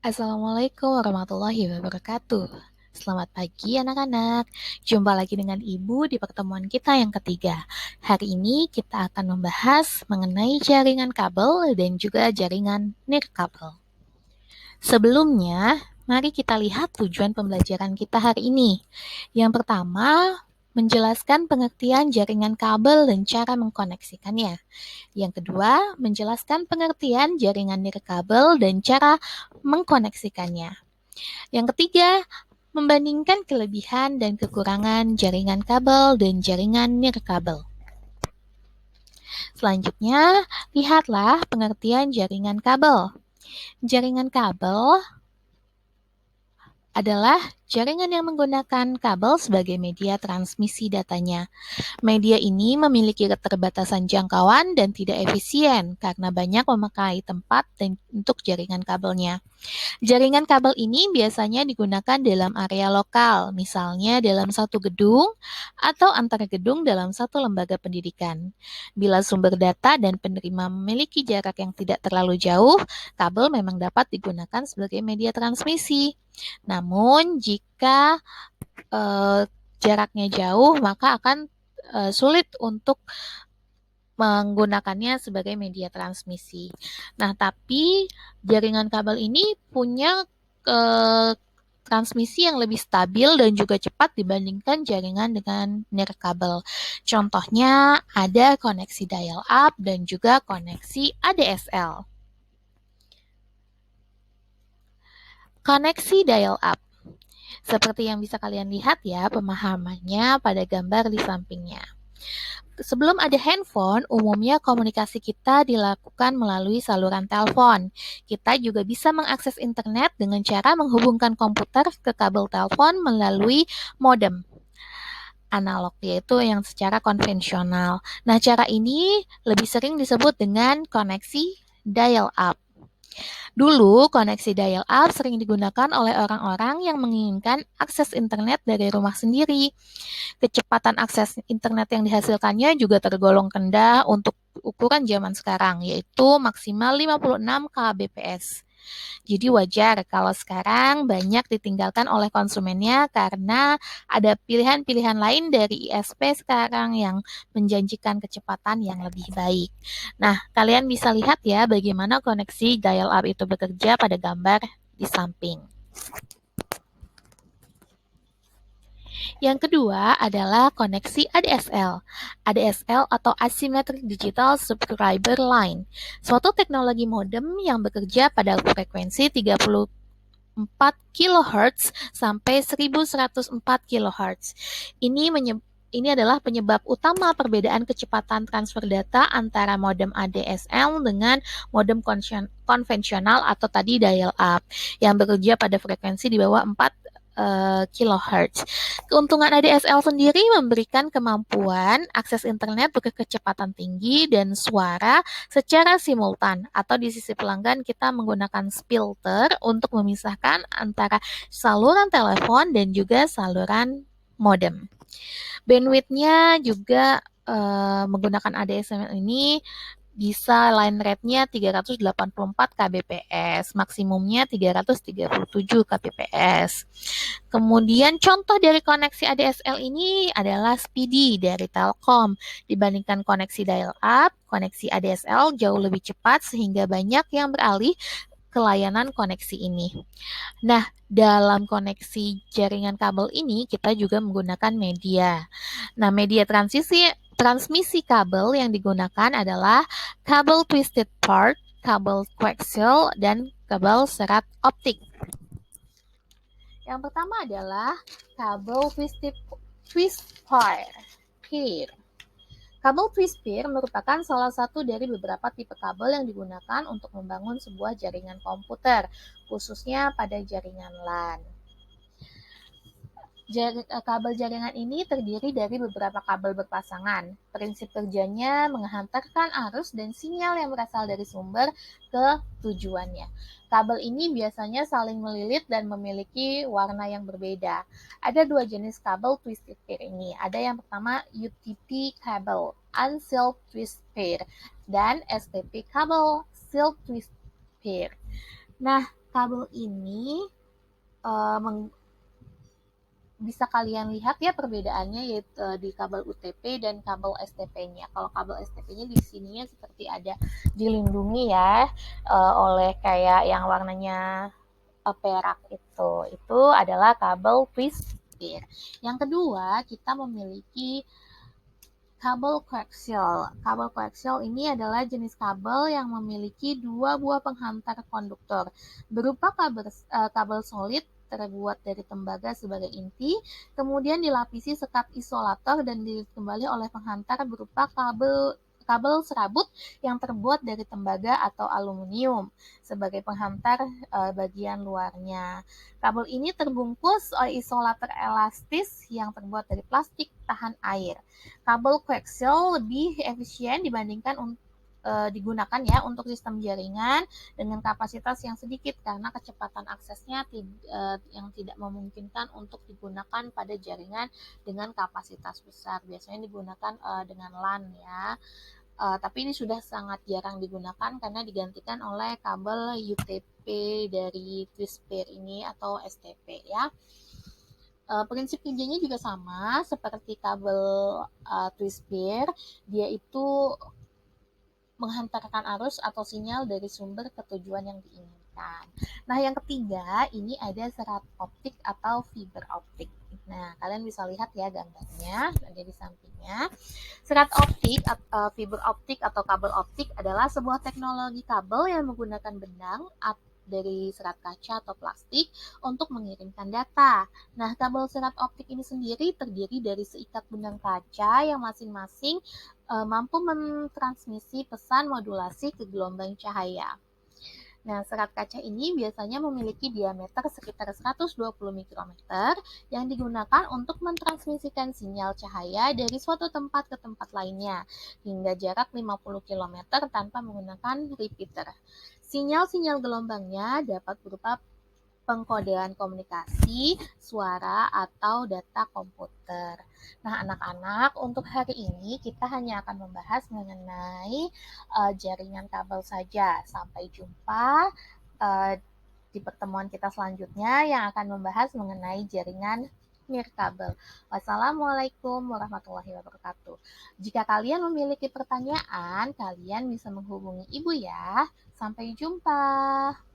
Assalamualaikum warahmatullahi wabarakatuh. Selamat pagi anak-anak. Jumpa lagi dengan Ibu di pertemuan kita yang ketiga. Hari ini kita akan membahas mengenai jaringan kabel dan juga jaringan nirkabel. Sebelumnya, mari kita lihat tujuan pembelajaran kita hari ini. Yang pertama, menjelaskan pengertian jaringan kabel dan cara mengkoneksikannya. Yang kedua, menjelaskan pengertian jaringan nirkabel dan cara mengkoneksikannya. Yang ketiga, membandingkan kelebihan dan kekurangan jaringan kabel dan jaringan nirkabel. Selanjutnya, lihatlah pengertian jaringan kabel. Jaringan kabel adalah jaringan yang menggunakan kabel sebagai media transmisi datanya. Media ini memiliki keterbatasan jangkauan dan tidak efisien karena banyak memakai tempat untuk jaringan kabelnya. Jaringan kabel ini biasanya digunakan dalam area lokal, misalnya dalam satu gedung atau antar gedung dalam satu lembaga pendidikan. Bila sumber data dan penerima memiliki jarak yang tidak terlalu jauh, kabel memang dapat digunakan sebagai media transmisi. Namun, jika jaraknya jauh, maka akan sulit untuk menggunakannya sebagai media transmisi. Nah, tapi jaringan kabel ini punya transmisi yang lebih stabil dan juga cepat dibandingkan jaringan dengan nirkabel. Contohnya ada koneksi dial-up dan juga koneksi ADSL. Koneksi dial-up. Seperti yang bisa kalian lihat ya, pemahamannya pada gambar di sampingnya. Sebelum ada handphone, umumnya komunikasi kita dilakukan melalui saluran telepon. Kita juga bisa mengakses internet dengan cara menghubungkan komputer ke kabel telepon melalui modem analog, yaitu yang secara konvensional. Nah, cara ini lebih sering disebut dengan koneksi dial-up. Dulu, koneksi dial-up sering digunakan oleh orang-orang yang menginginkan akses internet dari rumah sendiri. Kecepatan akses internet yang dihasilkannya juga tergolong rendah untuk ukuran zaman sekarang, yaitu maksimal 56 kbps. Jadi wajar kalau sekarang banyak ditinggalkan oleh konsumennya karena ada pilihan-pilihan lain dari ISP sekarang yang menjanjikan kecepatan yang lebih baik. Nah, kalian bisa lihat ya bagaimana koneksi dial-up itu bekerja pada gambar di samping. Yang kedua adalah koneksi ADSL. ADSL atau Asymmetric Digital Subscriber Line, suatu teknologi modem yang bekerja pada frekuensi 34 kHz sampai 1104 kHz. Ini adalah penyebab utama perbedaan kecepatan transfer data antara modem ADSL dengan modem konvensional atau tadi dial-up yang bekerja pada frekuensi di bawah 4 kHz. Keuntungan ADSL sendiri memberikan kemampuan akses internet berkecepatan tinggi dan suara secara simultan, atau di sisi pelanggan kita menggunakan filter untuk memisahkan antara saluran telepon dan juga saluran modem. Bandwidth-nya juga menggunakan ADSL ini bisa line rate-nya 384 kbps, maksimumnya 337 kbps. Kemudian contoh dari koneksi ADSL ini adalah Speedy dari Telkom. Dibandingkan koneksi dial-up, koneksi ADSL jauh lebih cepat sehingga banyak yang beralih ke layanan koneksi ini. Nah, dalam koneksi jaringan kabel ini kita juga menggunakan media. Nah, media transmisi kabel yang digunakan adalah kabel twisted pair, kabel koaksial, dan kabel serat optik. Yang pertama adalah kabel twisted pair. Kabel twist pair merupakan salah satu dari beberapa tipe kabel yang digunakan untuk membangun sebuah jaringan komputer, khususnya pada jaringan LAN. Kabel jaringan ini terdiri dari beberapa kabel berpasangan. Prinsip kerjanya menghantarkan arus dan sinyal yang berasal dari sumber ke tujuannya. Kabel ini biasanya saling melilit dan memiliki warna yang berbeda. Ada dua jenis kabel twisted pair ini. Ada yang pertama UTP kabel, unsealed twist pair, dan STP kabel, sealed twist pair. Nah, Kabel ini bisa kalian lihat ya perbedaannya yaitu di kabel UTP dan kabel STP-nya. Kalau kabel STP-nya di sininya seperti ada dilindungi ya oleh kayak yang warnanya perak itu. Itu adalah kabel twist pair. Yang kedua, kita memiliki kabel koaksial. Kabel koaksial ini adalah jenis kabel yang memiliki dua buah penghantar konduktor berupa kabel solid terbuat dari tembaga sebagai inti, kemudian dilapisi sekat isolator dan kembali oleh penghantar berupa kabel serabut yang terbuat dari tembaga atau aluminium sebagai penghantar bagian luarnya. Kabel ini terbungkus oleh isolator elastis yang terbuat dari plastik tahan air. Kabel koaksial lebih efisien dibandingkan digunakan ya untuk sistem jaringan dengan kapasitas yang sedikit karena kecepatan aksesnya yang tidak memungkinkan untuk digunakan pada jaringan dengan kapasitas besar. Biasanya digunakan dengan LAN ya. Tapi ini sudah sangat jarang digunakan karena digantikan oleh kabel UTP dari twist pair ini atau STP ya. Prinsip kerjanya juga sama seperti kabel twist pair, dia itu menghantarkan arus atau sinyal dari sumber ke tujuan yang diinginkan. Nah, yang ketiga, ini ada serat optik atau fiber optik. Nah, kalian bisa lihat ya gambarnya, ada di sampingnya. Serat optik atau fiber optik atau kabel optik adalah sebuah teknologi kabel yang menggunakan benang dari serat kaca atau plastik untuk mengirimkan data. Nah, kabel serat optik ini sendiri terdiri dari seikat benang kaca yang masing-masing mampu mentransmisi pesan modulasi ke gelombang cahaya. Nah, serat kaca ini biasanya memiliki diameter sekitar 120 mikrometer yang digunakan untuk mentransmisikan sinyal cahaya dari suatu tempat ke tempat lainnya hingga jarak 50 kilometer tanpa menggunakan repeater. Sinyal-sinyal gelombangnya dapat berupa pengkodean komunikasi, suara, atau data komputer. Nah, anak-anak, untuk hari ini kita hanya akan membahas mengenai jaringan kabel saja. Sampai jumpa uh, di pertemuan kita selanjutnya yang akan membahas mengenai jaringan nirkabel. Wassalamualaikum warahmatullahi wabarakatuh. Jika kalian memiliki pertanyaan, kalian bisa menghubungi Ibu ya. Sampai jumpa.